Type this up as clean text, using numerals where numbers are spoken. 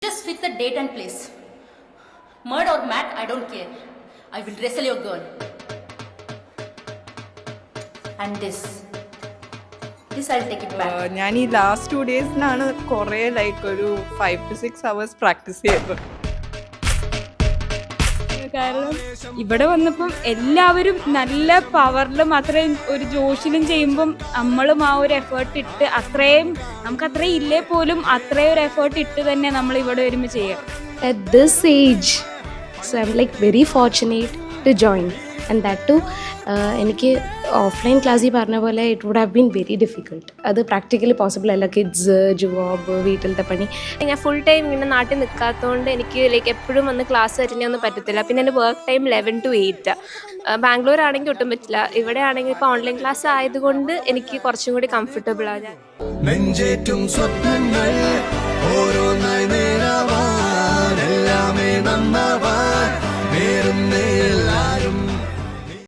just fit the date and place. Murd or mat, I don't care. I will wrestle your girl. And this I'll take it back. ഞാൻ ഈ last 2 ഡേയ്സിനാണ് കുറേ ഒരു 5 to 6 hours practice ചെയ്തത്. കാരണം ഇവിടെ വന്നപ്പം എല്ലാവരും നല്ല പവറിലും അത്രയും ഒരു ജോഷിലും ചെയ്യുമ്പം നമ്മളും ആ ഒരു എഫേർട്ട് ഇട്ട് അത്രയും നമുക്ക് അത്രയും ഇല്ലേ പോലും അത്രയും ഒരു എഫേർട്ട് ഇട്ട് തന്നെ നമ്മൾ ഇവിടെ വരുമ്പോൾ ചെയ്യാം. At this age, so I'm like very fortunate to join, and that too എനിക്ക് ഓഫ്ലൈൻ ക്ലാസ്സിൽ പറഞ്ഞ പോലെ it would have been very difficult. അത് പ്രാക്ടിക്കലി പോസിബിൾ അല്ല. കിഡ്സ്, ജോബ്, വീട്ടിലത്തെ പണി. ഞാൻ ഫുൾ ടൈം ഇങ്ങനെ നാട്ടിൽ നിൽക്കാത്തതുകൊണ്ട് എനിക്ക് എപ്പോഴും വന്ന് ക്ലാസ് അറ്റൻഡ് ചെയ്യാനൊന്നും പറ്റത്തില്ല. പിന്നെ എൻ്റെ വർക്ക് ടൈം 11 to 8. ബാംഗ്ലൂർ ആണെങ്കിൽ ഒട്ടും പറ്റില്ല. ഇവിടെ ആണെങ്കിൽ ഇപ്പോൾ ഓൺലൈൻ ക്ലാസ് ആയതുകൊണ്ട് എനിക്ക് കുറച്ചും കൂടി കംഫർട്ടബിൾ ആണ്. നെഞ്ചേറ്റും സ്വപ്നങ്ങൾ ഓരോന്നായി നേടാവാൻ എല്ലാമേ നന്നാവാൻ